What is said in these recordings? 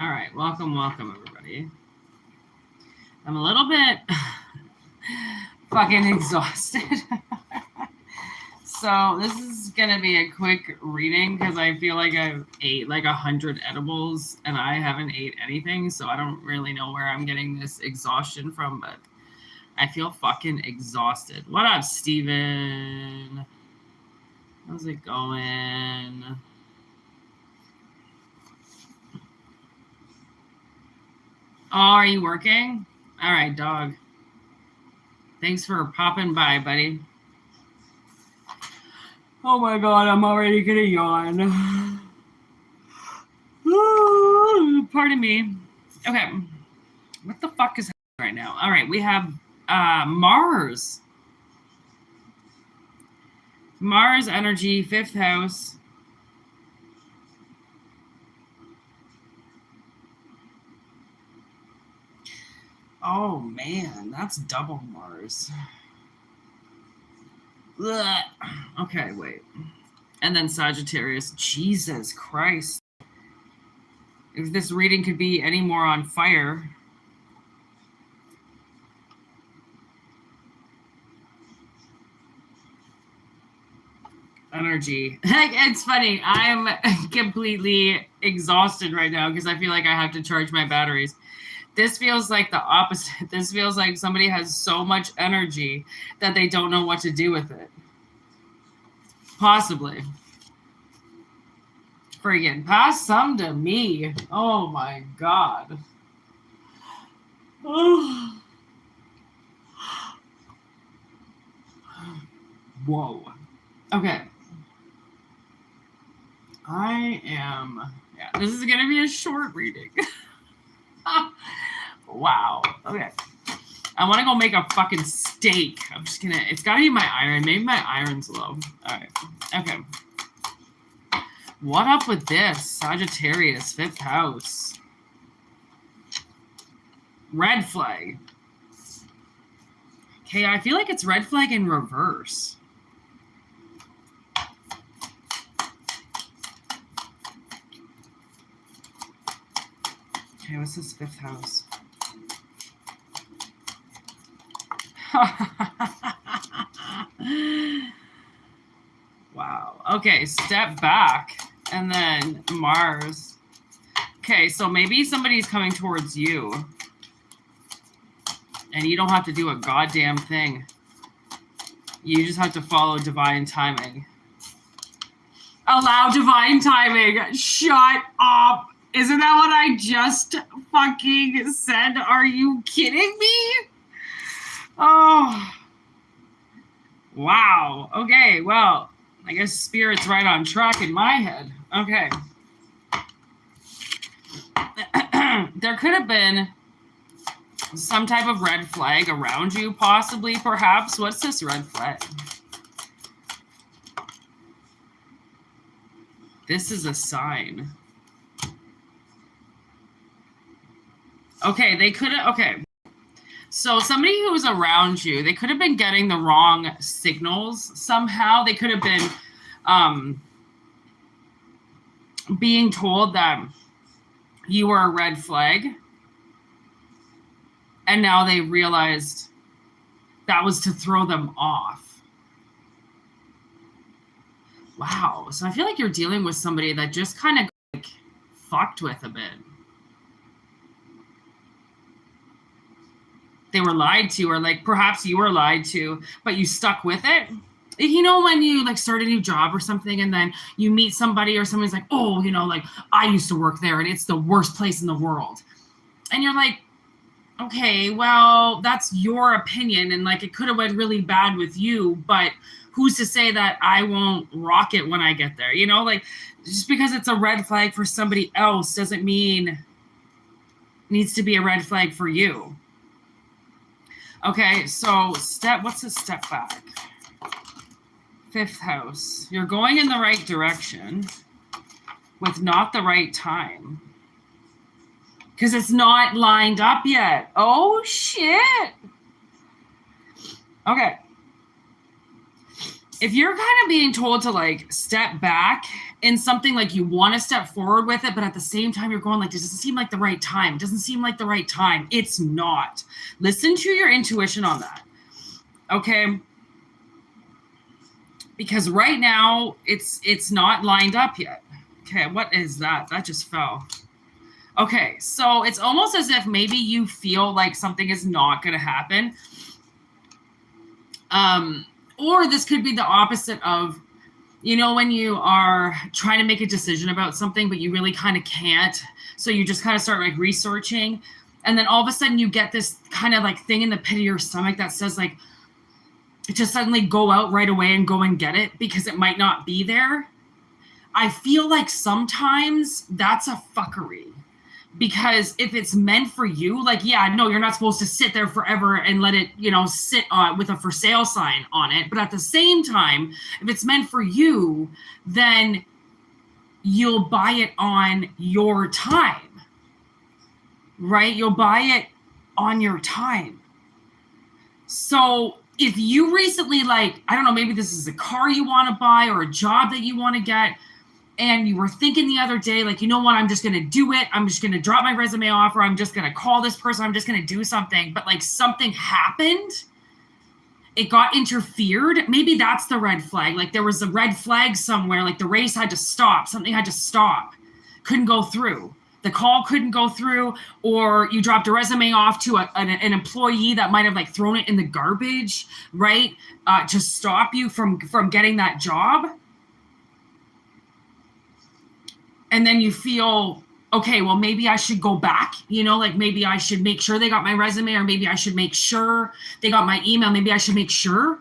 All right, welcome, everybody. I'm a little bit fucking exhausted. So this is gonna be a quick reading because I feel like I've ate like 100 edibles and I haven't ate anything, so I don't really know where I'm getting this exhaustion from, but I feel fucking exhausted. What up, Steven? How's it going? Oh, are you working? All right, dog. Thanks for popping by, buddy. Oh my god, I'm already gonna yawn. Pardon me. Okay. What the fuck is happening right now? All right, we have Mars. Mars energy, 5th house. Oh man, that's double Mars. Ugh. Okay, wait. And then Sagittarius. Jesus Christ. If this reading could be any more on fire. Energy. It's funny. I'm completely exhausted right now because I feel like I have to charge my batteries. This feels like the opposite. This feels like somebody has so much energy that they don't know what to do with it. Possibly. Friggin' pass some to me. Oh my god. Oh. Whoa. Okay. This is gonna be a short reading. Wow. Okay. I want to go make a fucking steak. I'm just gonna. It's gotta be my iron. Maybe my iron's low. All right. Okay. What up with this? Sagittarius, 5th house. Red flag. Okay, I feel like it's red flag in reverse. Okay, what's this 5th house? Wow. Okay, step back. And then Mars. Okay, so maybe somebody's coming towards you. And you don't have to do a goddamn thing. You just have to follow divine timing. Allow divine timing. Shut up. Isn't that what I just fucking said? Are you kidding me? Oh. Wow. Okay, well, I guess Spirit's right on track in my head. Okay. There could have been some type of red flag around you, possibly, perhaps. What's this red flag? This is a sign. Okay, they could have... Okay. So somebody who was around you, they could have been getting the wrong signals somehow. They could have been being told that you were a red flag. And now they realized that was to throw them off. Wow. So I feel like you're dealing with somebody that just kind of like fucked with a bit. They were lied to, or like perhaps you were lied to, but you stuck with it. You know, when you like start a new job or something and then you meet somebody or somebody's like, oh, you know, like I used to work there and it's the worst place in the world. And you're like, okay, well, that's your opinion. And like, it could have went really bad with you, but who's to say that I won't rock it when I get there? You know, like just because it's a red flag for somebody else doesn't mean it needs to be a red flag for you. Okay, so what's a step back? 5th house. You're going in the right direction with not the right time. Because it's not lined up yet. Oh, shit. Okay. if you're kind of being told to like step back in something, like you want to step forward with it, but at the same time you're going like, this doesn't seem like the right time. It doesn't seem like the right time. It's not. Listen to your intuition on that. Okay. Because right now it's not lined up yet. Okay. What is that? That just fell. Okay. So it's almost as if maybe you feel like something is not going to happen. Or this could be the opposite of, you know, when you are trying to make a decision about something, but you really kind of can't. So you just kind of start like researching. And then all of a sudden you get this kind of like thing in the pit of your stomach that says like, just suddenly go out right away and go and get it because it might not be there. I feel like sometimes that's a fuckery. Because if it's meant for you, like, yeah, no, you're not supposed to sit there forever and let it, you know, sit on with a for sale sign on it. But at the same time, if it's meant for you, then you'll buy it on your time, right? You'll buy it on your time. So if you recently, like, I don't know, maybe this is a car you want to buy or a job that you want to get, and you were thinking the other day, like, you know what, I'm just going to do it. I'm just going to drop my resume off, or I'm just going to call this person. I'm just going to do something. But like something happened. It got interfered. Maybe that's the red flag. Like there was a red flag somewhere. Like the race had to stop. Something had to stop. Couldn't go through. The call couldn't go through, or you dropped a resume off to an employee that might have like thrown it in the garbage, right? To stop you from getting that job. And then you feel, okay, well, maybe I should go back, you know, like maybe I should make sure they got my resume, or maybe I should make sure they got my email. Maybe I should make sure.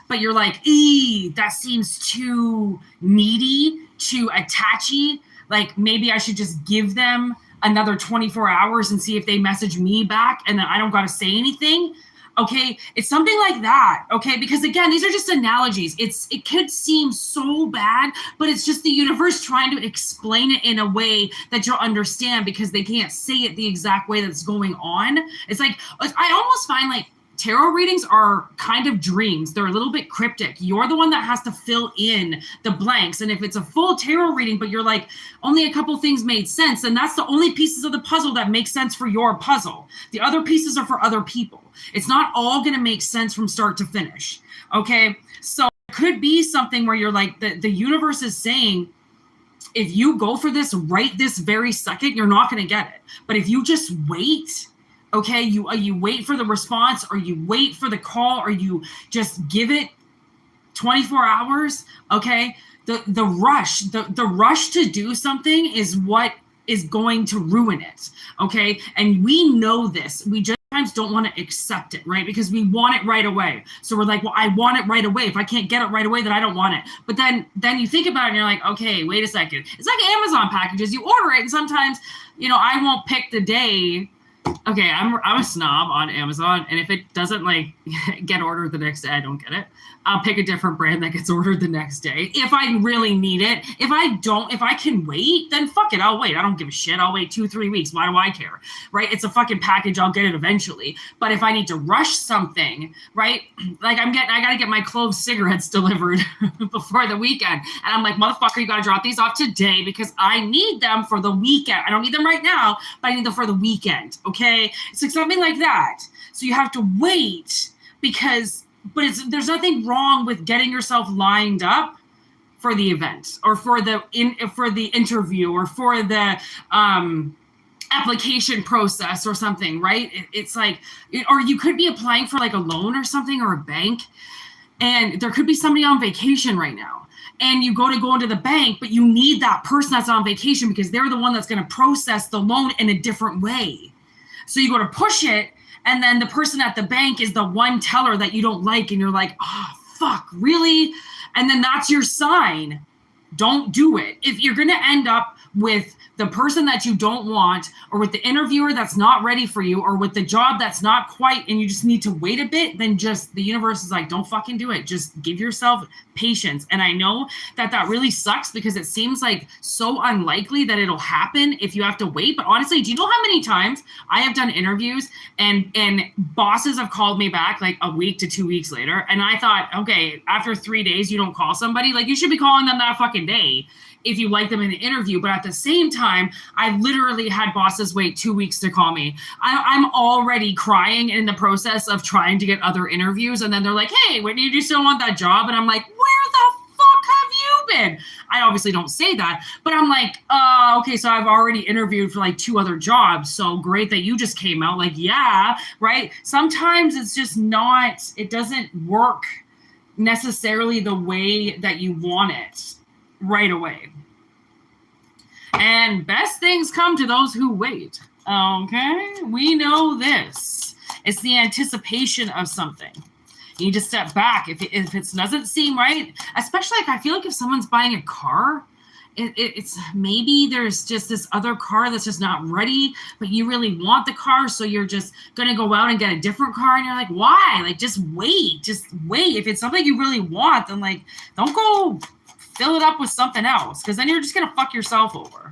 But you're like, that seems too needy, too attachy. Like maybe I should just give them another 24 hours and see if they message me back and then I don't got to say anything. Okay, it's something like that, okay? Because again, these are just analogies. It could seem so bad, but it's just the universe trying to explain it in a way that you'll understand, because they can't say it the exact way that's going on. It's like, I almost find like tarot readings are kind of dreams. They're a little bit cryptic. You're the one that has to fill in the blanks. And if it's a full tarot reading, but you're like, only a couple things made sense, then that's the only pieces of the puzzle that make sense for your puzzle. The other pieces are for other people. It's not all going to make sense from start to finish. Okay. So it could be something where you're like, the universe is saying, if you go for this right this very second, you're not going to get it. But if you just wait, okay, you wait for the response, or you wait for the call, or you just give it 24 hours, okay? The rush to do something is what is going to ruin it, okay? And we know this. We just sometimes don't want to accept it, right? Because we want it right away. So we're like, well, I want it right away. If I can't get it right away, then I don't want it. But then you think about it and you're like, okay, wait a second. It's like Amazon packages. You order it and sometimes, you know, I won't pick the day. Okay, I'm a snob on Amazon, and if it doesn't like get ordered the next day, I don't get it. I'll pick a different brand that gets ordered the next day if I really need it. If I can wait, then fuck it, I'll wait. I don't give a shit. I'll wait 2-3 weeks. Why do I care? Right? It's a fucking package. I'll get it eventually. But if I need to rush something, right? Like I gotta get my clove cigarettes delivered before the weekend, and I'm like, motherfucker, you gotta drop these off today because I need them for the weekend. I don't need them right now, but I need them for the weekend. Okay, it's like something like that. So you have to wait but there's nothing wrong with getting yourself lined up for the event, or for the interview, or for the application process or something, right? It's like, or you could be applying for like a loan or something, or a bank, and there could be somebody on vacation right now. And you go into the bank, but you need that person that's on vacation because they're the one that's going to process the loan in a different way. So you go to push it, and then the person at the bank is the one teller that you don't like, and you're like, oh, fuck, really? And then that's your sign Don't do it. If you're going to end up with the person that you don't want, or with the interviewer that's not ready for you, or with the job that's not quite, and you just need to wait a bit, then just the universe is like, don't fucking do it. Just give yourself patience. And I know that that really sucks because it seems like so unlikely that it'll happen if you have to wait. But honestly, do you know how many times I have done interviews and bosses have called me back like a week to 2 weeks later, and I thought, okay, after 3 days you don't call somebody, like you should be calling them that fucking day if you like them in the interview. But at the same time, I literally had bosses wait 2 weeks to call me. I'm already crying in the process of trying to get other interviews. And then they're like, hey, Whitney, do you still want that job? And I'm like, where the fuck have you been? I obviously don't say that, but I'm like, okay, so I've already interviewed for like 2 other jobs. So great that you just came out. Like, yeah, right? Sometimes it's just not, it doesn't work necessarily the way that you want it right away. And best things come to those who wait. Okay, we know this. It's the anticipation of something. You need to step back if it doesn't seem right. Especially, like, I feel like if someone's buying a car, it's maybe there's just this other car that's just not ready, but you really want the car, so you're just gonna go out and get a different car, and you're like, why? Like, just wait. If it's something you really want, then like, don't go fill it up with something else, because then you're just going to fuck yourself over.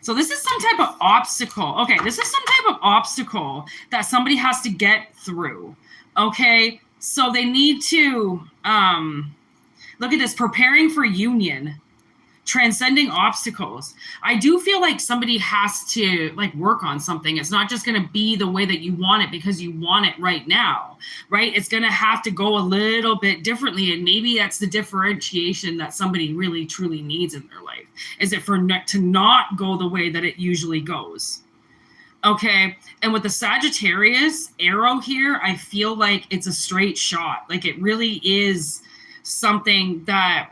So this is some type of obstacle. Okay, this is some type of obstacle that somebody has to get through. Okay, so they need to, look at this, preparing for union, transcending obstacles. I do feel like somebody has to like work on something. It's not just going to be the way that you want it because you want it right now, right? It's going to have to go a little bit differently. And maybe that's the differentiation that somebody really truly needs in their life. Is it to not go the way that it usually goes? Okay. And with the Sagittarius arrow here, I feel like it's a straight shot. Like it really is something that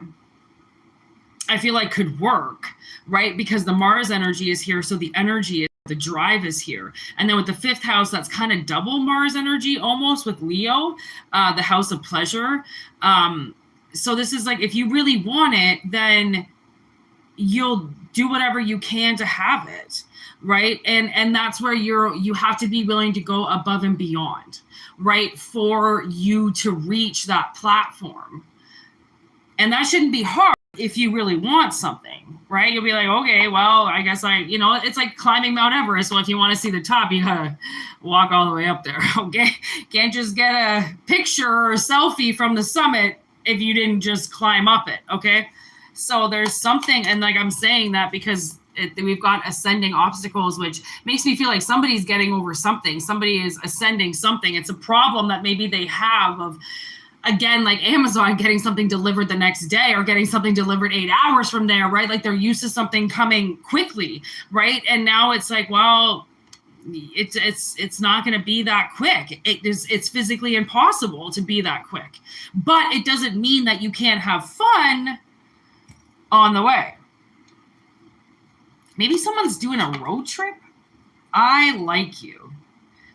I feel like could work, right? Because the Mars energy is here. So the energy, the drive is here. And then with the 5th house, that's kind of double Mars energy almost with Leo, the house of pleasure. So this is like, if you really want it, then you'll do whatever you can to have it, right? And that's where you have to be willing to go above and beyond, right? For you to reach that platform. And that shouldn't be hard. If you really want something, right? You'll be like, okay, well, I guess it's like climbing Mount Everest. So if you want to see the top, you gotta walk all the way up there, okay? Can't just get a picture or a selfie from the summit if you didn't just climb up it, okay? So there's something, and like I'm saying that because we've got ascending obstacles, which makes me feel like somebody's getting over something. Somebody is ascending something. It's a problem that maybe they have of, again, like Amazon getting something delivered the next day or getting something delivered 8 hours from there, right? Like they're used to something coming quickly, right? And now it's like, well, it's not going to be that quick. It's physically impossible to be that quick. But it doesn't mean that you can't have fun on the way. Maybe someone's doing a road trip. I like you.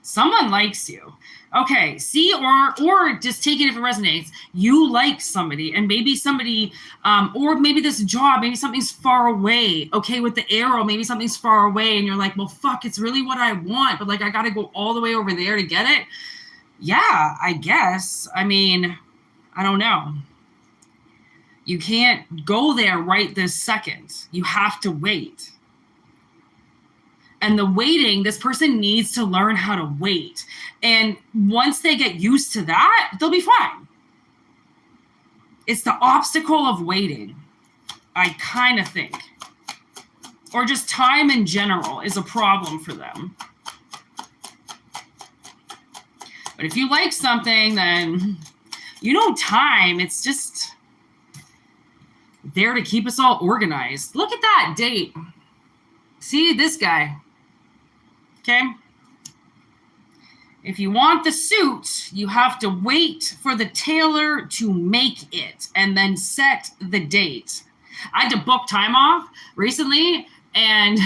Someone likes you. Okay, see, or just take it if it resonates. You like somebody, and maybe somebody, or maybe this job, maybe something's far away. Okay, with the arrow, maybe something's far away, and you're like, well, fuck, it's really what I want, but like I got to go all the way over there to get it. Yeah, I guess. I mean, I don't know. You can't go there right this second. You have to wait. And the waiting, this person needs to learn how to wait. And once they get used to that, they'll be fine. It's the obstacle of waiting, I kind of think. Or just time in general is a problem for them. But if you like something, then time, it's just there to keep us all organized. Look at that date. See this guy. Okay. If you want the suit, you have to wait for the tailor to make it and then set the date. I had to book time off recently, and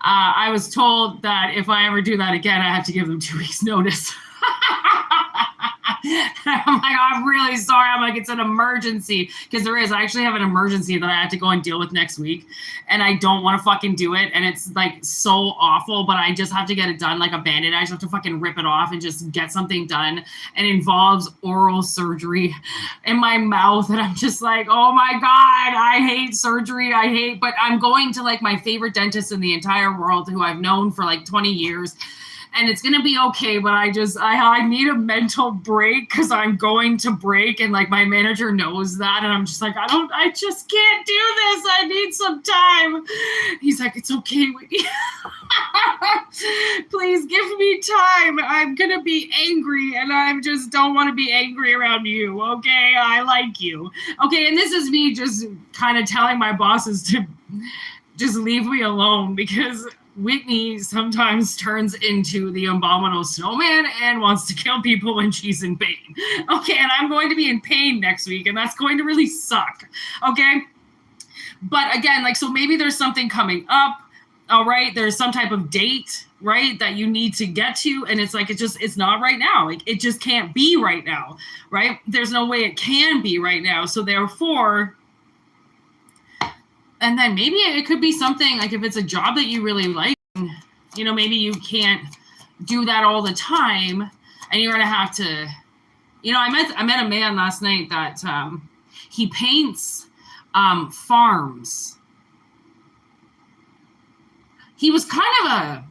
I was told that if I ever do that again, I have to give them 2 weeks notice. I'm like, I'm really sorry. I'm like, it's an emergency. Because there is. I actually have an emergency that I have to go and deal with next week. And I don't want to fucking do it. And it's like so awful, but I just have to get it done like a Band-Aid. I just have to fucking rip it off and just get something done. And it involves oral surgery in my mouth. And I'm just like, oh my God, I hate surgery. But I'm going to like my favorite dentist in the entire world who I've known for like 20 years. And it's going to be okay, but I need a mental break because I'm going to break. And like my manager knows that. And I'm just like, I just can't do this. I need some time. He's like, it's okay, Whitney. Please give me time. I'm going to be angry and I just don't want to be angry around you. Okay. I like you. Okay. And this is me just kind of telling my bosses to just leave me alone because Whitney sometimes turns into the abominable snowman and wants to kill people when she's in pain. Okay, and I'm going to be in pain next week, and that's going to really suck. Okay? But again, like, so maybe there's something coming up, all right? There's some type of date, right, that you need to get to, and it's like, it's not right now. Like, it just can't be right now, right? There's no way it can be right now. So therefore... And then maybe it could be something like if it's a job that you really like, you know, maybe you can't do that all the time and you're going to have to, you know, I met a man last night that he paints farms. He was kind of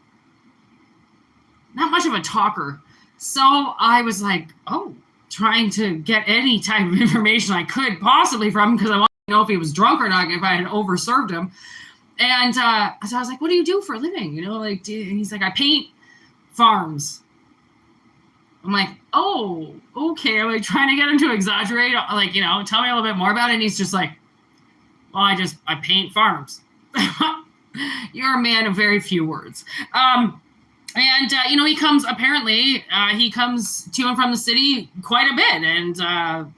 not much of a talker. So I was like, trying to get any type of information I could possibly from him because I wanted to know if he was drunk or not, if I had overserved him. And so I was like, what do you do for a living? You know, like, and he's like, I paint farms. I'm like, oh, okay. I'm like trying to get him to exaggerate, like, you know, tell me a little bit more about it. And he's just like, well, I paint farms. You're a man of very few words. And, you know, he comes to and from the city quite a bit. And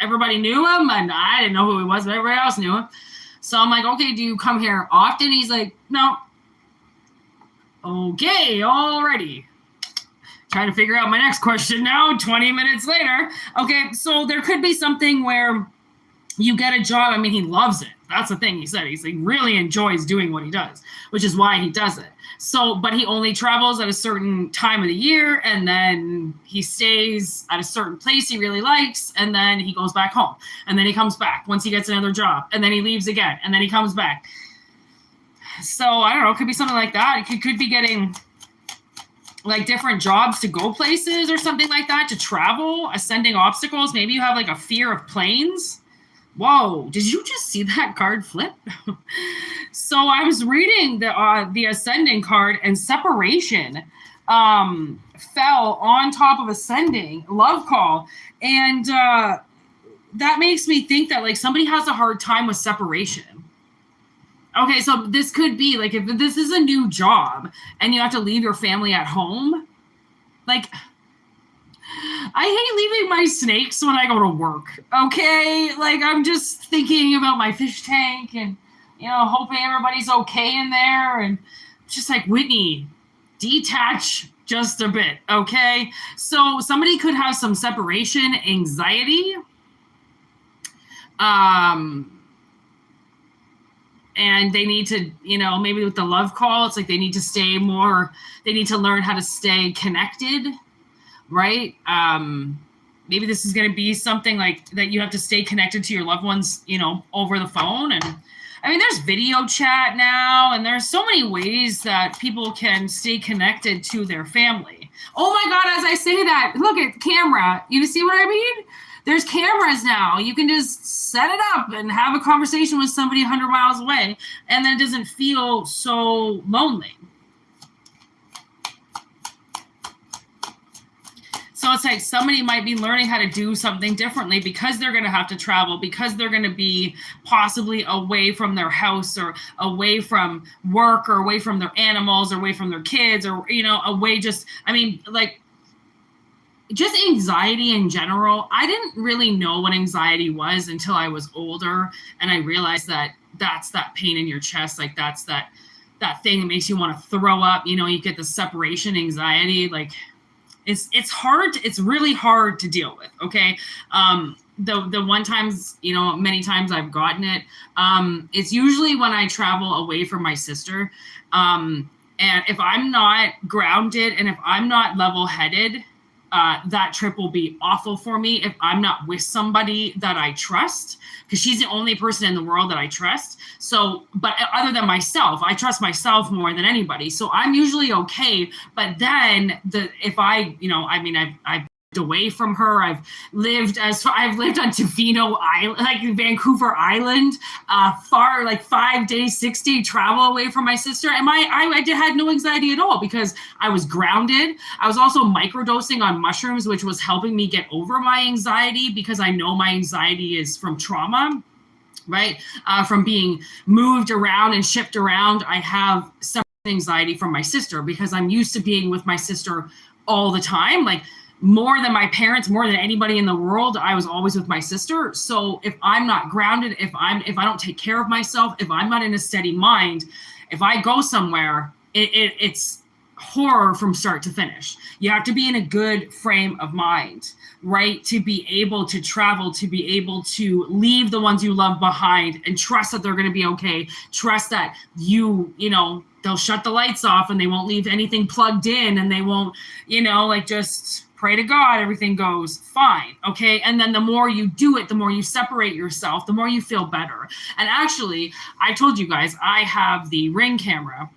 everybody knew him, and I didn't know who he was, but everybody else knew him. So I'm like, okay, do you come here often? He's like, no. Okay, already. Trying to figure out my next question now, 20 minutes later. Okay, so there could be something where you get a job. I mean, he loves it. That's the thing he said. He's like really enjoys doing what he does, which is why he does it. So, but he only travels at a certain time of the year, and then he stays at a certain place he really likes, and then he goes back home, and then he comes back once he gets another job, and then he leaves again, and then he comes back. So I don't know. It could be something like that. It could be getting like different jobs to go places or something like that, to travel, ascending obstacles. Maybe you have like a fear of planes. Whoa, did you just see that card flip? So I was reading the ascending card, and separation fell on top of ascending, love call. And that makes me think that like somebody has a hard time with separation. Okay, so this could be like if this is a new job and you have to leave your family at home, like... I hate leaving my snakes when I go to work, okay? Like, I'm just thinking about my fish tank and, you know, hoping everybody's okay in there. And just like, Whitney, detach just a bit, okay? So somebody could have some separation anxiety. And they need to, you know, maybe with the love call, it's like they need to learn how to stay connected. Right? Maybe this is going to be something like that you have to stay connected to your loved ones, you know, over the phone. And I mean, there's video chat now, and there's so many ways that people can stay connected to their family. Oh my God, as I say that, look at camera. You see what I mean? There's cameras now. You can just set it up and have a conversation with somebody 100 miles away, and then it doesn't feel so lonely. So it's like somebody might be learning how to do something differently because they're going to have to travel, because they're going to be possibly away from their house or away from work or away from their animals or away from their kids or, you know, away just, I mean, like just anxiety in general. I didn't really know what anxiety was until I was older. And I realized that that's that pain in your chest. Like that's that thing that makes you want to throw up, you know, you get the separation anxiety, like, it's hard. It's really hard to deal with. Okay. The one times, many times I've gotten it. It's usually when I travel away from my sister. And if I'm not grounded and if I'm not level-headed, that trip will be awful for me if I'm not with somebody that I trust, because she's the only person in the world that I trust. So, but other than myself, I trust myself more than anybody. So I'm usually okay. But then I've away from her. I've lived on Tofino Island, like Vancouver Island, far, like 5 days, 6 day travel away from my sister. And I had no anxiety at all because I was grounded. I was also microdosing on mushrooms, which was helping me get over my anxiety because I know my anxiety is from trauma, right? From being moved around and shipped around. I have separate anxiety from my sister because I'm used to being with my sister all the time. Like, more than my parents, more than anybody in the world, I was always with my sister. So if I'm not grounded, if I don't take care of myself, if I'm not in a steady mind, if I go somewhere, it's horror from start to finish. You have to be in a good frame of mind, right? To be able to travel, to be able to leave the ones you love behind and trust that they're going to be okay. Trust that they'll shut the lights off and they won't leave anything plugged in and they won't, just pray to God, everything goes fine, okay? And then the more you do it, the more you separate yourself, the more you feel better. And actually, I told you guys, I have the Ring camera,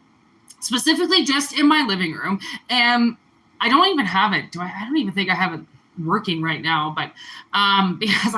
specifically just in my living room, and I don't even have it. I don't even think I have it working right now, but because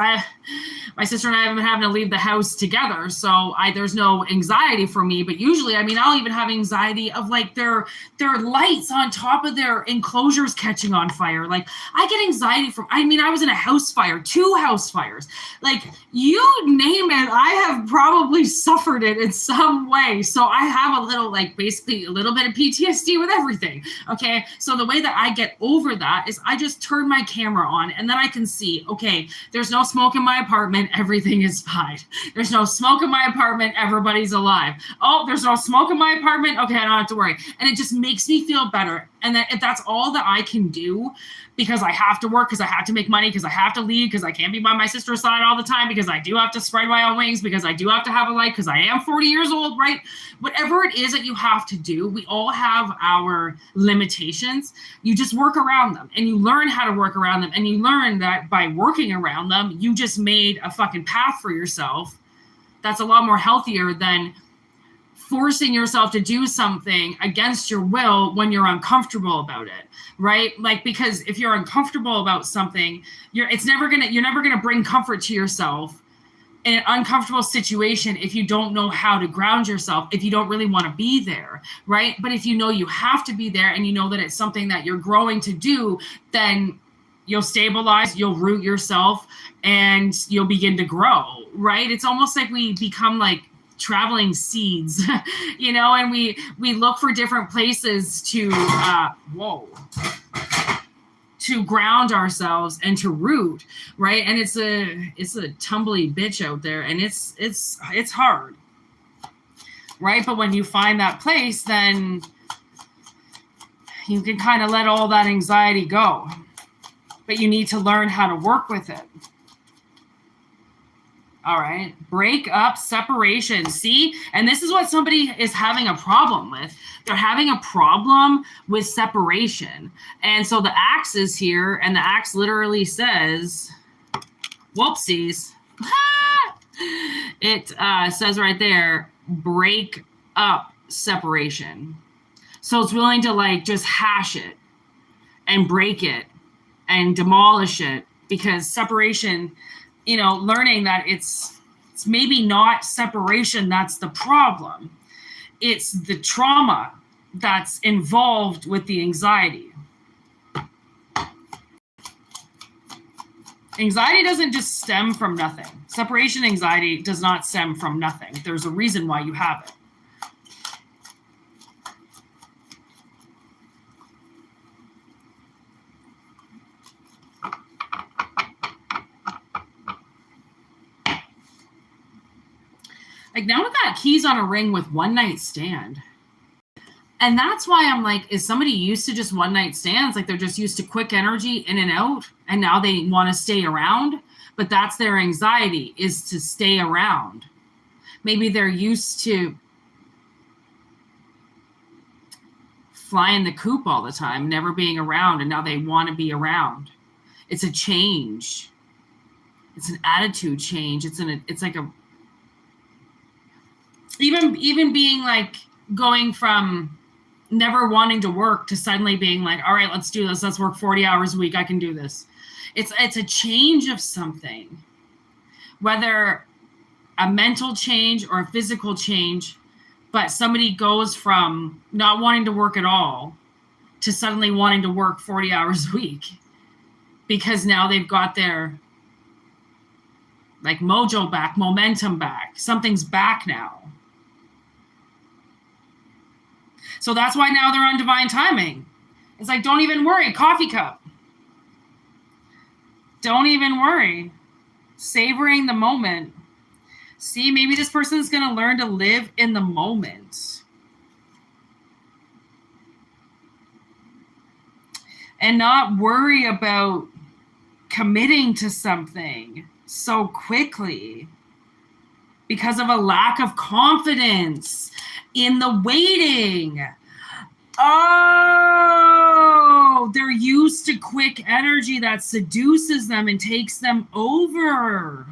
my sister and I have been having to leave the house together, so there's no anxiety for me. But usually, I'll even have anxiety of like their lights on top of their enclosures catching on fire. Like, I get anxiety from, I was in a house fire, 2 house fires, like, you name it, I have probably suffered it in some way. So I have basically a little bit of PTSD with everything. Okay, so the way that I get over that is I just turn my camera on and then I can see, okay, there's no smoke in my apartment, everything is fine. There's no smoke in my apartment, everybody's alive. Oh, there's no smoke in my apartment, okay, I don't have to worry. And it just makes me feel better. And if that's all that I can do, because I have to work, because I have to make money, because I have to leave, because I can't be by my sister's side all the time, because I do have to spread my own wings, because I do have to have a life, because I am 40 years old, right? Whatever it is that you have to do, we all have our limitations. You just work around them, and you learn how to work around them, and you learn that by working around them, you just made a fucking path for yourself that's a lot more healthier than forcing yourself to do something against your will when you're uncomfortable about it, right? Like, because if you're uncomfortable about something, you're never gonna bring comfort to yourself in an uncomfortable situation if you don't know how to ground yourself, if you don't really want to be there, right? But if you know you have to be there and you know that it's something that you're growing to do, then you'll stabilize, you'll root yourself, and you'll begin to grow, right? It's almost like we become like traveling seeds, and we look for different places to ground ourselves and to root, right? And it's a tumbly bitch out there, and it's hard, right? But when you find that place, then you can kind of let all that anxiety go, but you need to learn how to work with it. All right. Break up, separation. See? And this is what somebody is having a problem with. They're having a problem with separation. And so the axe is here, and the axe literally says, whoopsies. It says right there, break up separation. So it's willing to just hash it and break it and demolish it, because separation, learning that it's maybe not separation that's the problem. It's the trauma that's involved with the anxiety. Anxiety doesn't just stem from nothing. Separation anxiety does not stem from nothing. There's a reason why you have it. Like, now we got keys on a ring with one night stand. And that's why I'm like, is somebody used to just one night stands? Like they're just used to quick energy in and out, and now they want to stay around, but that's their anxiety, is to stay around. Maybe they're used to flying the coop all the time, never being around, and now they want to be around. It's a change. It's an attitude change. It's like a, even being like going from never wanting to work to suddenly being like, all right, let's do this. Let's work 40 hours a week. I can do this. It's a change of something, whether a mental change or a physical change, but somebody goes from not wanting to work at all to suddenly wanting to work 40 hours a week because now they've got their like mojo back, momentum back. Something's back now. So that's why now they're on divine timing. It's like, don't even worry, coffee cup. Don't even worry. Savoring the moment. See, maybe this person is going to learn to live in the moment. And not worry about committing to something so quickly because of a lack of confidence in the waiting. Oh, they're used to quick energy that seduces them and takes them over.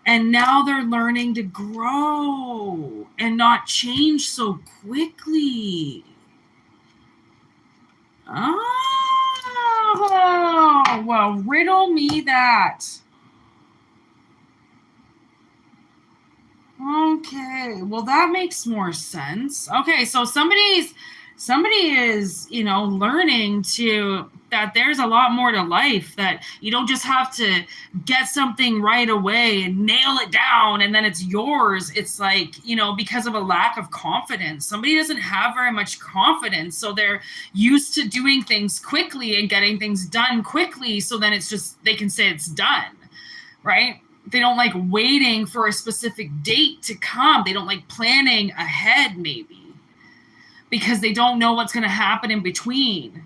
And now they're learning to grow and not change so quickly. Oh, well, riddle me that. Okay, well, that makes more sense. Okay, so somebody is, learning that there's a lot more to life, that you don't just have to get something right away and nail it down and then it's yours. It's like, because of a lack of confidence. Somebody doesn't have very much confidence, so they're used to doing things quickly and getting things done quickly, so then it's just, they can say it's done, right? They don't like waiting for a specific date to come. They don't like planning ahead, maybe, because they don't know what's going to happen in between.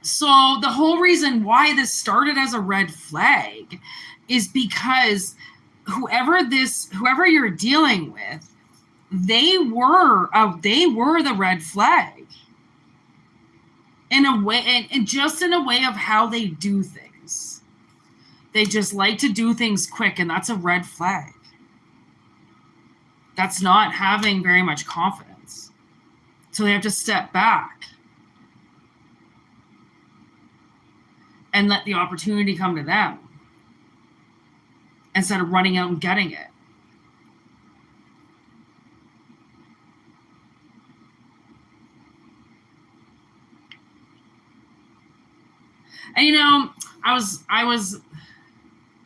So the whole reason why this started as a red flag is because whoever you're dealing with, they were the red flag in a way, and just in a way of how they do things. They just like to do things quick, and that's a red flag. That's not having very much confidence. So they have to step back and let the opportunity come to them instead of running out and getting it. And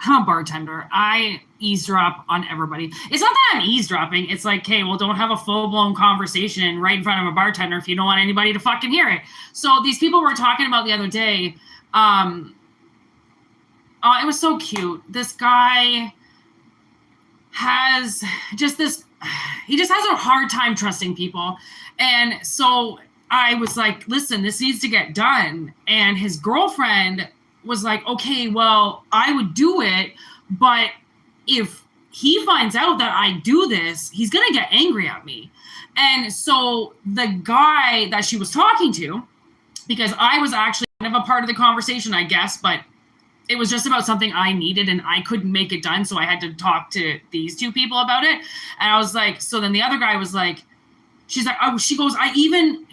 I'm a bartender. I eavesdrop on everybody. It's not that I'm eavesdropping. It's like, hey, well, don't have a full-blown conversation right in front of a bartender if you don't want anybody to fucking hear it. So these people were talking about the other day, it was so cute. This guy he just has a hard time trusting people. And so I was like, listen, this needs to get done. And his girlfriend was like, okay, well, I would do it, but if he finds out that I do this, he's going to get angry at me. And so the guy that she was talking to, because I was actually kind of a part of the conversation, I guess, but it was just about something I needed and I couldn't make it done. So I had to talk to these two people about it. And I was like, so then the other guy was like, she's like, oh, she goes, I've even,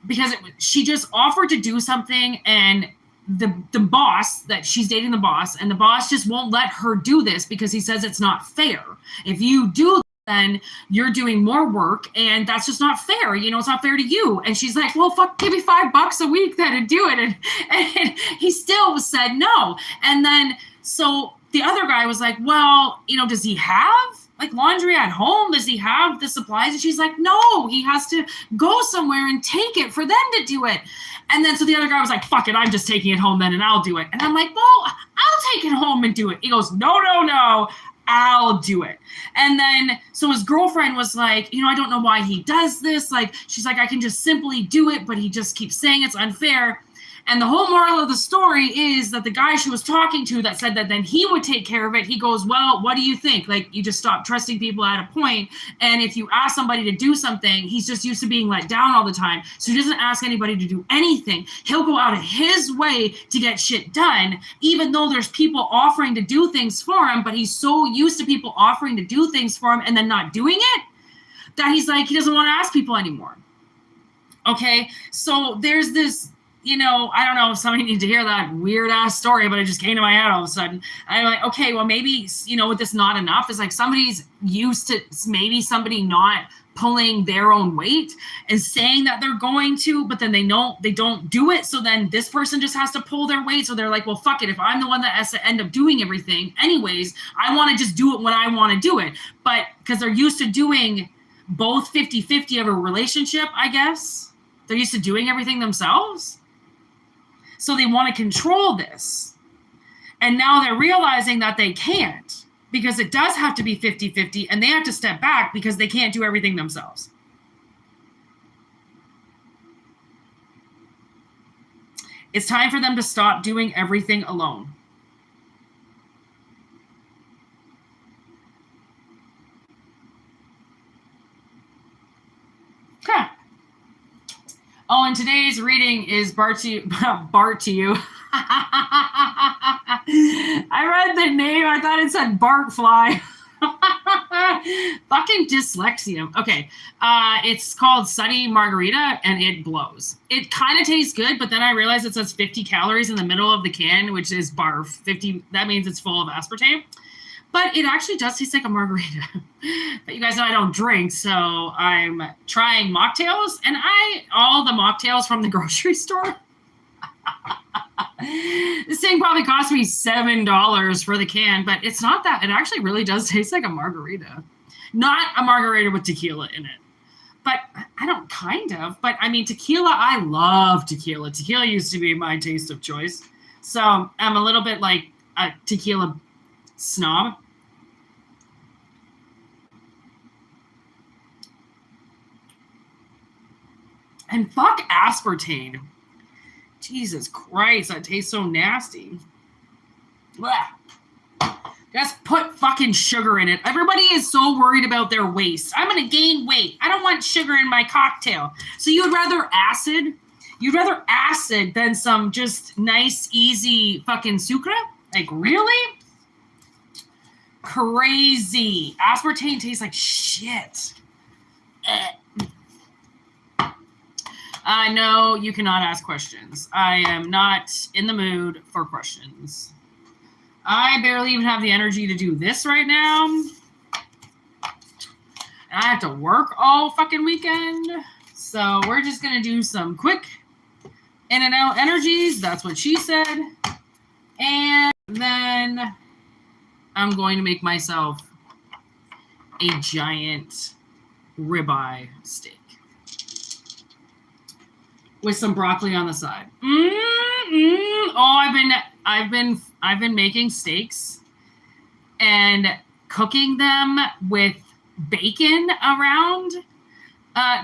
because she just offered to do something, and the boss, that she's dating the boss, and the boss just won't let her do this because he says it's not fair. If you do, then you're doing more work, and that's just not fair. It's not fair to you. And she's like, well, fuck, give me $5 a week then to do it. And he still said no. And then, so the other guy was like, well, does he have like laundry at home? Does he have the supplies? And she's like, no, he has to go somewhere and take it for them to do it. And then so the other guy was like, fuck it, I'm just taking it home then and I'll do it. And I'm like, well, I'll take it home and do it. He goes, no, I'll do it. And then, so his girlfriend was like, I don't know why he does this. Like, she's like, I can just simply do it, but he just keeps saying it's unfair. And the whole moral of the story is that the guy she was talking to that said that then he would take care of it, he goes, well, what do you think? Like, you just stop trusting people at a point. And if you ask somebody to do something, he's just used to being let down all the time. So he doesn't ask anybody to do anything. He'll go out of his way to get shit done, even though there's people offering to do things for him. But he's so used to people offering to do things for him and then not doing it that he's like, he doesn't want to ask people anymore. Okay, so there's this, I don't know if somebody needs to hear that weird ass story, but it just came to my head all of a sudden. I'm like, okay, well, maybe, with this not enough, it's like somebody's used to maybe somebody not pulling their own weight and saying that they're going to, but then they don't do it. So then this person just has to pull their weight. So they're like, well, fuck it. If I'm the one that has to end up doing everything anyways, I want to just do it when I want to do it. But because they're used to doing both 50-50 of a relationship, I guess. They're used to doing everything themselves. So they want to control this. And now they're realizing that they can't, because it does have to be 50-50 and they have to step back because they can't do everything themselves. It's time for them to stop doing everything alone. Okay. Oh, and today's reading is Bart to you. I read the name. I thought it said Bartfly. Fucking dyslexia. Okay. It's called Sunny Margarita, and it blows. It kind of tastes good, but then I realized it says 50 calories in the middle of the can, which is barf. 50. That means it's full of aspartame. But it actually does taste like a margarita. But you guys know I don't drink, so I'm trying mocktails. And all the mocktails from the grocery store. This thing probably cost me $7 for the can, but it's not that. It actually really does taste like a margarita. Not a margarita with tequila in it. But I don't kind of. But I mean, tequila, I love tequila. Tequila used to be my taste of choice. So I'm a little bit like a tequila snob. And fuck aspartame. Jesus Christ, that tastes so nasty. Blah. Just put fucking sugar in it. Everybody is so worried about their waist. I'm going to gain weight. I don't want sugar in my cocktail. So you'd rather acid? You'd rather acid than some just nice, easy fucking sucra? Like, really? Crazy. Aspartame tastes like shit. No, you cannot ask questions. I am not in the mood for questions. I barely even have the energy to do this right now. And I have to work all fucking weekend. So we're just going to do some quick in and out energies. That's what she said. And then I'm going to make myself a giant ribeye steak with some broccoli on the side. Oh, I've been making steaks and cooking them with bacon around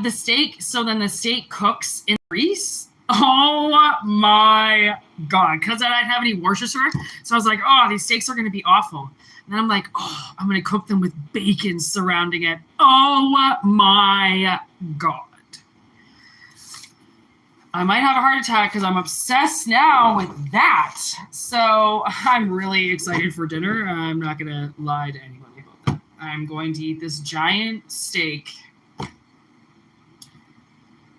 the steak, so then the steak cooks in grease. Oh my God, because I didn't have any Worcestershire, so I was like, oh, these steaks are going to be awful. And then I'm like, oh, I'm going to cook them with bacon surrounding it. Oh my God. I might have a heart attack because I'm obsessed now with that. So I'm really excited for dinner. I'm not going to lie to anybody about that. I'm going to eat this giant steak.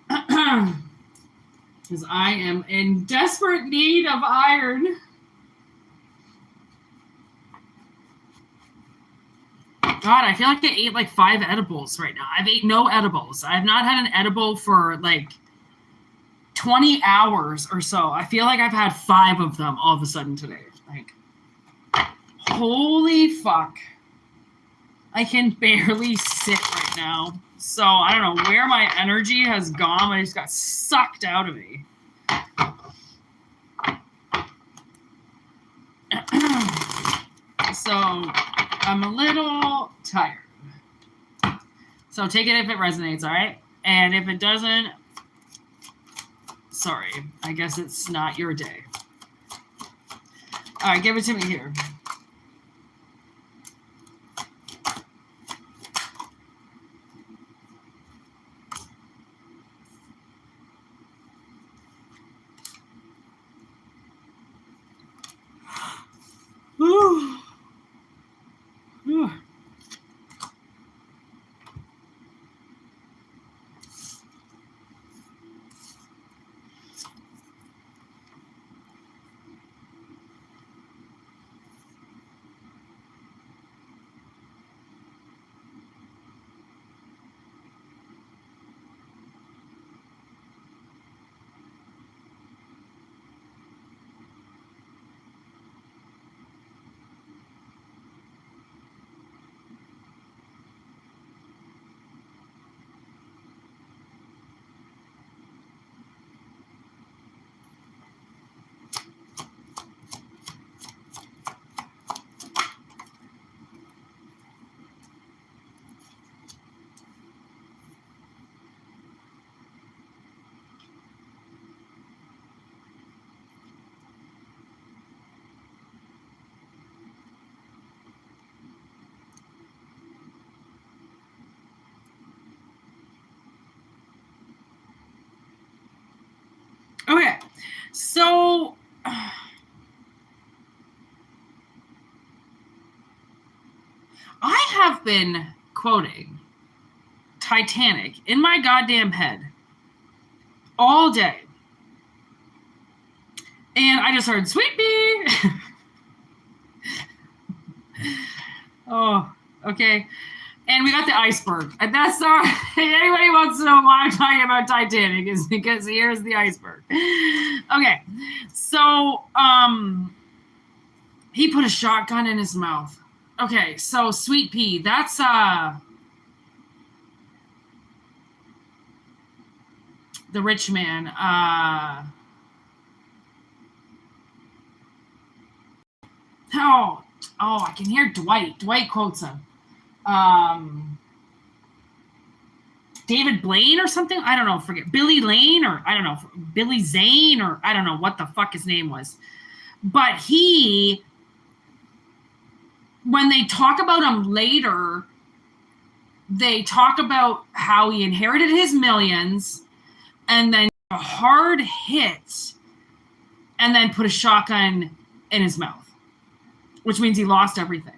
Because I am in desperate need of iron. God, I feel like I ate like 5 edibles right now. I've ate no edibles. I've not had an edible for like 20 hours or so. I feel like I've had 5 of them all of a sudden today. Like, holy fuck. I can barely sit right now. So I don't know where my energy has gone. I just got sucked out of me. So I'm a little tired. So take it if it resonates, all right? And if it doesn't, sorry. I guess it's not your day. All right, give it to me here. Ooh. Ooh. Okay, so I have been quoting Titanic in my goddamn head all day. And I just heard Sweet Pea. Oh, okay. And we got the iceberg. And that's our, anybody wants to know why I'm talking about Titanic is because here's the iceberg. Okay. So, he put a shotgun in his mouth. Okay. So Sweet Pea, that's, the rich man, oh, I can hear Dwight. Dwight quotes him. David Blaine or something? I don't know. Forget. Billy Lane or I don't know. Billy Zane or I don't know what the fuck his name was. But he, when they talk about him later, they talk about how he inherited his millions and then a hard hit and then put a shotgun in his mouth, which means he lost everything.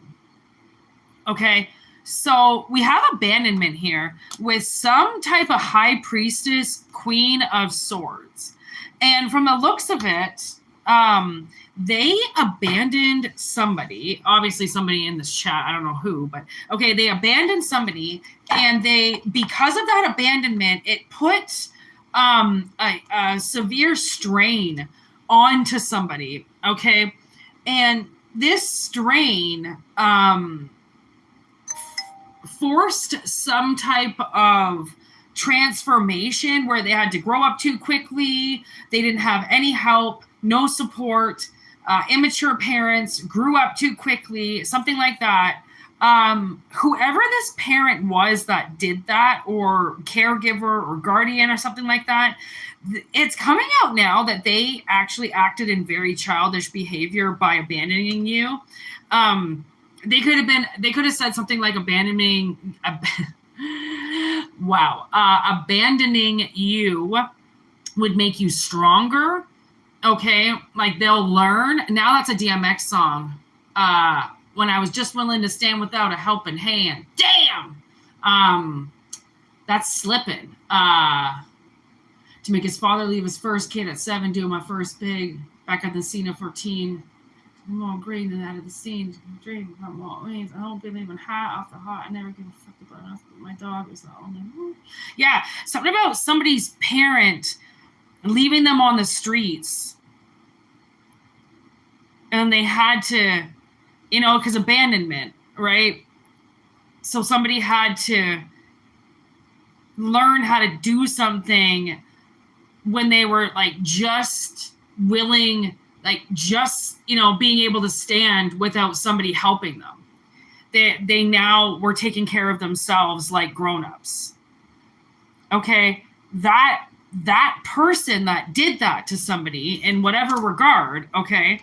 Okay, so we have abandonment here with some type of high priestess, queen of swords. And from the looks of it, they abandoned somebody, obviously somebody in this chat, I don't know who, but okay, they abandoned somebody, and they, because of that abandonment, it put a severe strain onto somebody, okay? And this strain forced some type of transformation where they had to grow up too quickly. They didn't have any help, no support, immature parents, grew up too quickly, something like that. Whoever this parent was that did that, or caregiver or guardian or something like that, it's coming out now that they actually acted in very childish behavior by abandoning you. They could have said something like abandoning you would make you stronger. Okay, like they'll learn. Now that's a DMX song. When I was just willing to stand without a helping hand. Damn! That's slipping. To make his father leave his first kid at 7, doing my first big, back at the scene of 14. More green than out of the scene. Dream about what means. I don't believe in hot off the hot. I never give a fuck about enough. But my dog is the only one. Yeah, something about somebody's parent leaving them on the streets. And they had to, because abandonment, right? So somebody had to learn how to do something when they were like just willing, like just, being able to stand without somebody helping them. they now were taking care of themselves like grown-ups. Okay, that person that did that to somebody in whatever regard, okay,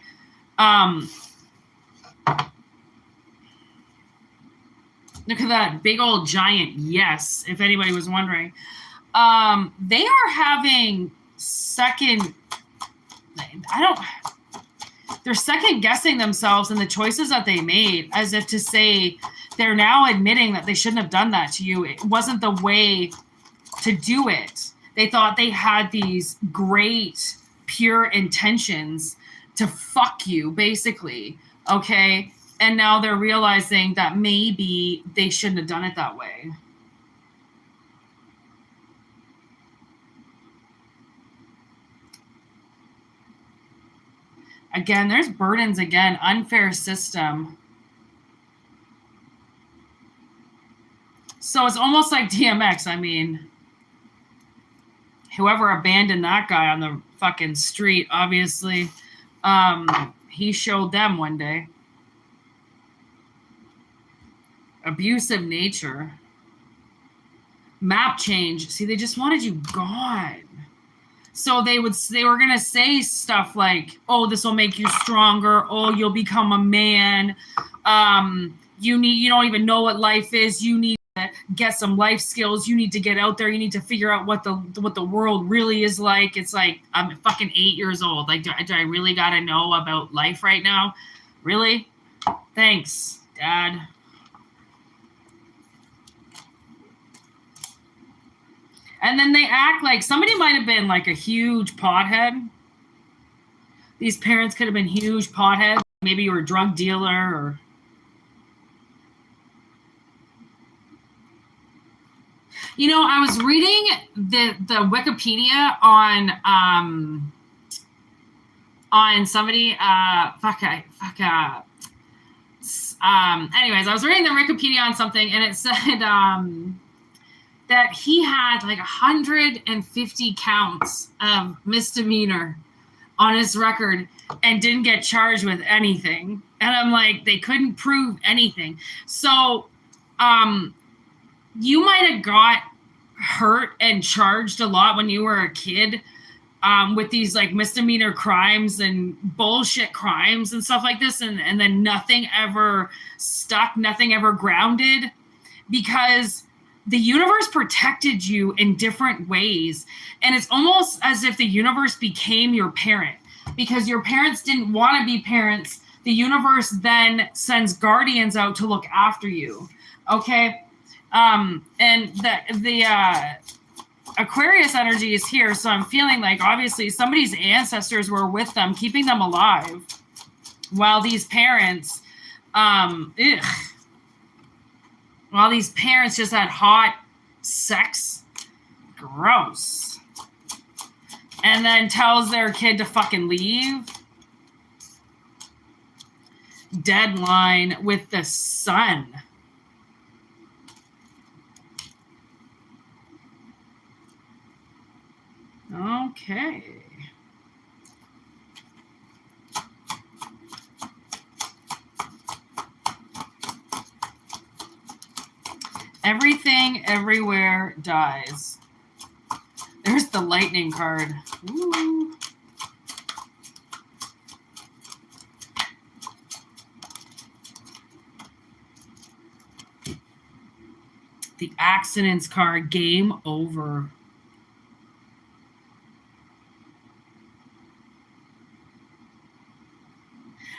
look at that big old giant yes, if anybody was wondering. They are having they're second guessing themselves and the choices that they made, as if to say they're now admitting that they shouldn't have done that to you. It wasn't the way to do it. They thought they had these great, pure intentions to fuck you, basically. Okay. And now they're realizing that maybe they shouldn't have done it that way. Again, there's burdens again. Unfair system. So it's almost like DMX. I mean, whoever abandoned that guy on the fucking street, obviously, he showed them one day. Abusive nature. Map change. See, they just wanted you gone. So they were going to say stuff like, oh, this will make you stronger. Oh, you'll become a man. You don't even know what life is. You need to get some life skills. You need to get out there. You need to figure out what the world really is like. It's like, I'm fucking 8 years old. Like, do I really got to know about life right now? Really? Thanks, Dad. And then they act like somebody might have been like a huge pothead. These parents could have been huge potheads. Maybe you were a drug dealer or... You know, I was reading the Wikipedia on somebody, anyways, I was reading the Wikipedia on something and it said, that he had like 150 counts of misdemeanor on his record and didn't get charged with anything. And I'm like, they couldn't prove anything. So you might have got hurt and charged a lot when you were a kid with these like misdemeanor crimes and bullshit crimes and stuff like this. And then nothing ever stuck, nothing ever grounded, because the universe protected you in different ways. And it's almost as if the universe became your parent, because your parents didn't want to be parents. The universe then sends guardians out to look after you. Okay. And the Aquarius energy is here. So I'm feeling like obviously somebody's ancestors were with them, keeping them alive, while these parents, while these parents just had hot sex. Gross. And then tells their kid to fucking leave. Deadline with the sun. Okay. Everything everywhere dies. There's the lightning card. Ooh. The accidents card. Game over.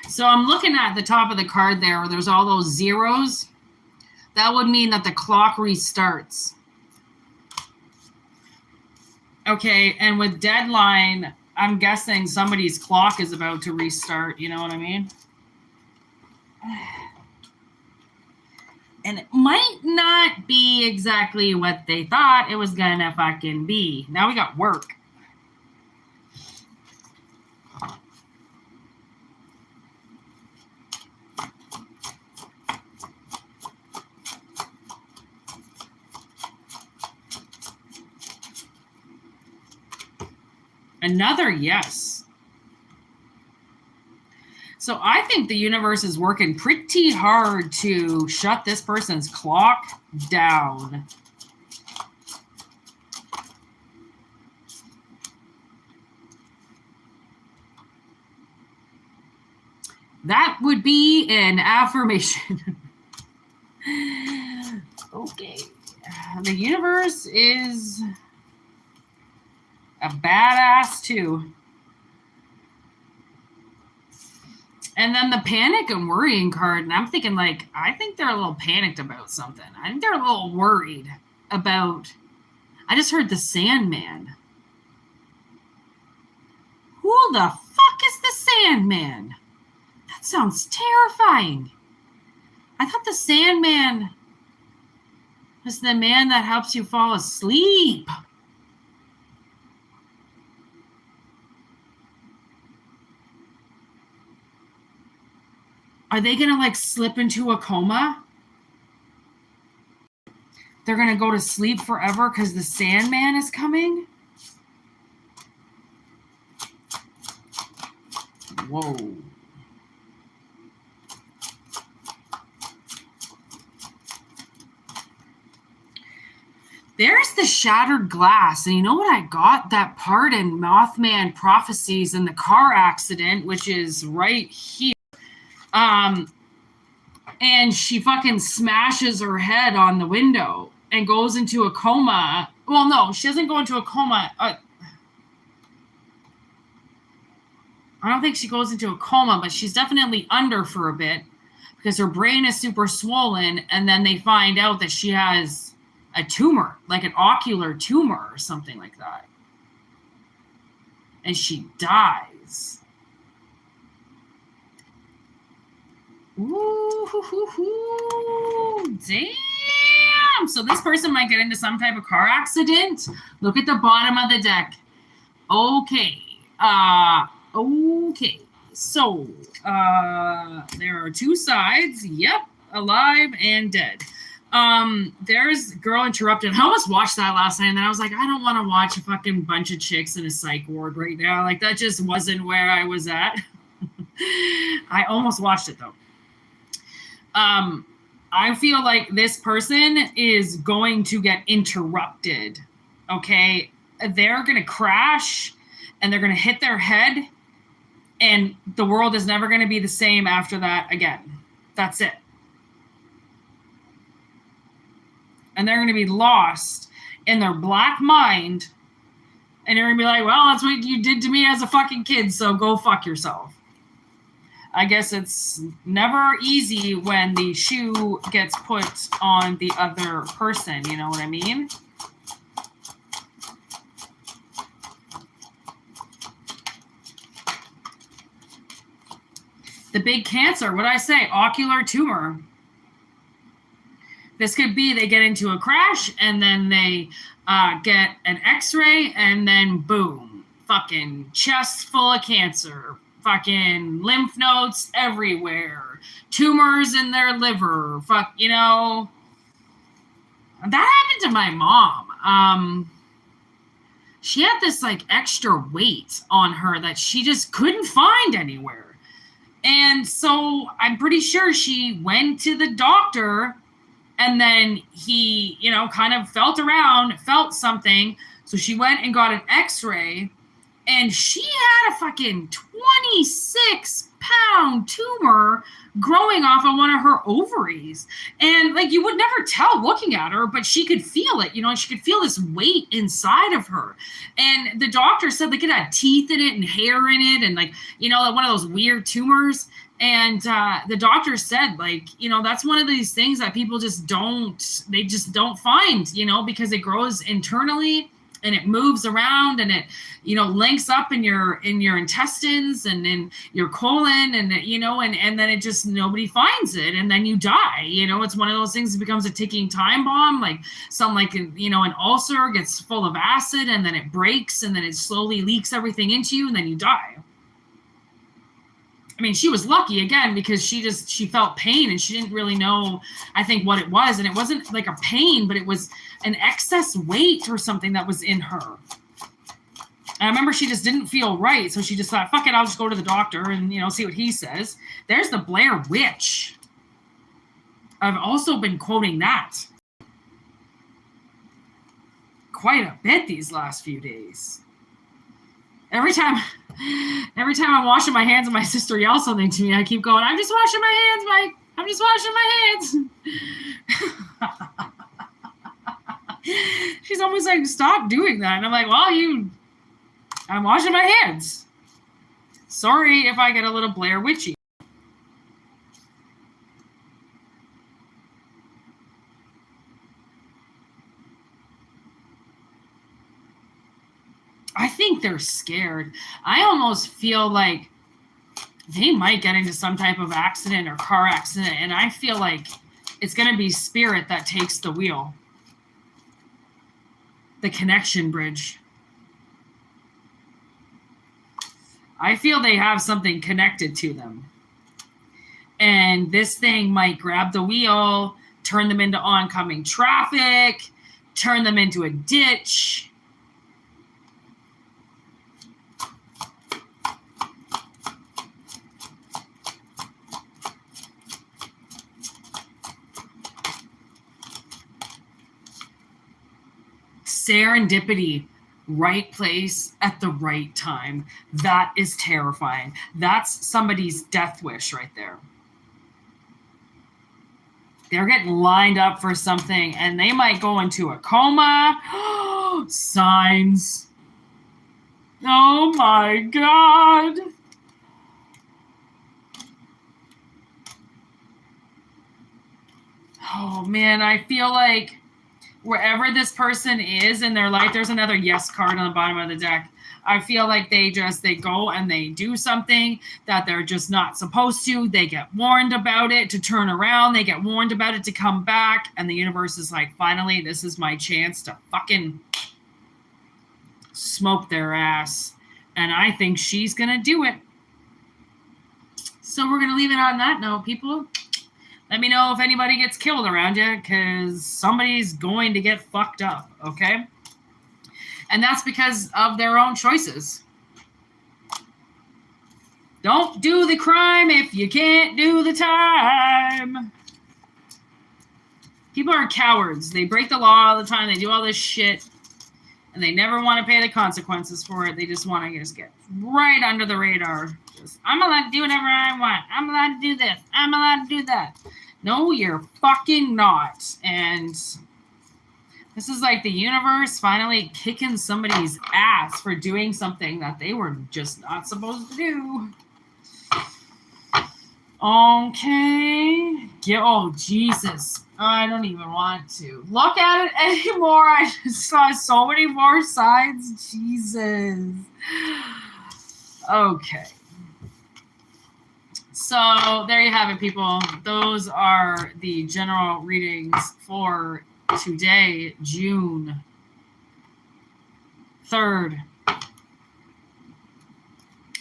So I'm looking at the top of the card there where there's all those zeros. That would mean that the clock restarts. Okay, and with deadline, I'm guessing somebody's clock is about to restart. You know what I mean? And it might not be exactly what they thought it was gonna fucking be. Now we got work. Another yes. So I think the universe is working pretty hard to shut this person's clock down. That would be an affirmation. Okay. The universe is a badass too. And then the panic and worrying card, and I'm thinking, like, I think they're a little panicked about something. I think they're a little worried about, I just heard the Sandman. Who the fuck is the Sandman? That sounds terrifying. I thought the Sandman was the man that helps you fall asleep. Are they going to like slip into a coma? They're going to go to sleep forever because the Sandman is coming? Whoa. There's the shattered glass. And you know what I got? That part in Mothman Prophecies in the car accident, which is right here. And she fucking smashes her head on the window and goes into a coma. Well, no, she doesn't go into a coma. I don't think she goes into a coma, but she's definitely under for a bit because her brain is super swollen. And then they find out that she has a tumor, like an ocular tumor or something like that. And she dies. Ooh, damn. So this person might get into some type of car accident. Look at the bottom of the deck. Okay. Okay. So, there are two sides. Yep. Alive and dead. There's Girl Interrupted. I almost watched that last night, and then I was like, I don't want to watch a fucking bunch of chicks in a psych ward right now. Like, that just wasn't where I was at. I almost watched it, though. I feel like this person is going to get interrupted. Okay. They're going to crash and they're going to hit their head, and the world is never going to be the same after that again. That's it. And they're going to be lost in their black mind, and they're going to be like, well, that's what you did to me as a fucking kid, so go fuck yourself. I guess it's never easy when the shoe gets put on the other person. You know what I mean? The big cancer, what did I say? Ocular tumor. This could be they get into a crash and then they get an x-ray and then boom, fucking chest full of cancer. Fucking lymph nodes everywhere, tumors in their liver. Fuck, you know, that happened to my mom. She had this like extra weight on her that she just couldn't find anywhere. And so I'm pretty sure she went to the doctor, and then he, you know, kind of felt around, felt something. So she went and got an x-ray. And she had a fucking 26-pound tumor growing off of one of her ovaries. And, like, you would never tell looking at her, but she could feel it, you know, and she could feel this weight inside of her. And the doctor said, like, it had teeth in it and hair in it and, like, you know, like one of those weird tumors. And the doctor said, like, you know, that's one of these things that people just don't find, you know, because it grows internally. And it moves around, and it, you know, links up in your intestines and in your colon, and you know, and then it just, nobody finds it, and then you die. You know, it's one of those things that becomes a ticking time bomb. Like you know, an ulcer gets full of acid, and then it breaks, and then it slowly leaks everything into you, and then you die. I mean, she was lucky again because she felt pain and she didn't really know, I think, what it was. And it wasn't like a pain, but it was an excess weight or something that was in her. And I remember she just didn't feel right. So she just thought, fuck it, I'll just go to the doctor and, see what he says. There's the Blair Witch. I've also been quoting that quite a bit these last few days. Every time I'm washing my hands and my sister yells something to me, I keep going, I'm just washing my hands, Mike. I'm just washing my hands. She's almost like, stop doing that. And I'm like, well, I'm washing my hands. Sorry if I get a little Blair Witchy. I think they're scared. I almost feel like they might get into some type of accident or car accident, and I feel like it's going to be spirit that takes the wheel. The connection bridge. I feel they have something connected to them. And this thing might grab the wheel, turn them into oncoming traffic, turn them into a ditch. Serendipity, right place at the right time. That is terrifying. That's somebody's death wish right there. They're getting lined up for something and they might go into a coma. Signs. Oh my God. Oh man, I feel like wherever this person is in their life, there's another yes card on the bottom of the deck. I feel like they go and they do something that they're just not supposed to. They get warned about it to turn around. They get warned about it to come back. And the universe is like, finally, this is my chance to fucking smoke their ass. And I think she's going to do it. So we're going to leave it on that note, people. Let me know if anybody gets killed around you, because somebody's going to get fucked up, okay? And that's because of their own choices. Don't do the crime if you can't do the time. People are cowards. They break the law all the time. They do all this shit. And they never want to pay the consequences for it. They just want to just get right under the radar. I'm allowed to do whatever I want. I'm allowed to do this. I'm allowed to do that. No, you're fucking not. And this is like the universe finally kicking somebody's ass for doing something that they were just not supposed to do. Okay. Oh, Jesus. I don't even want to look at it anymore. I just saw so many more signs. Jesus. Okay. So there you have it, people. Those are the general readings for today, June 3rd.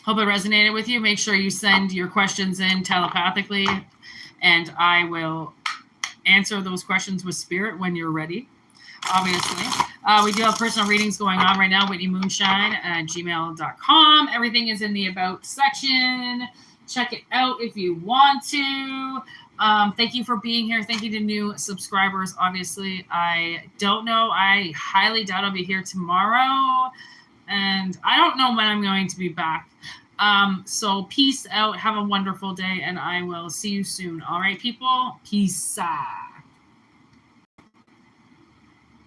Hope it resonated with you. Make sure you send your questions in telepathically, and I will answer those questions with spirit when you're ready, obviously. We do have personal readings going on right now, whitneymoonshine@gmail.com. Everything is in the About section. Check it out if you want to. Thank you for being here. Thank you to new subscribers, obviously. I don't know. I highly doubt I'll be here tomorrow. And I don't know when I'm going to be back. So peace out. Have a wonderful day. And I will see you soon. All right, people? Peace out.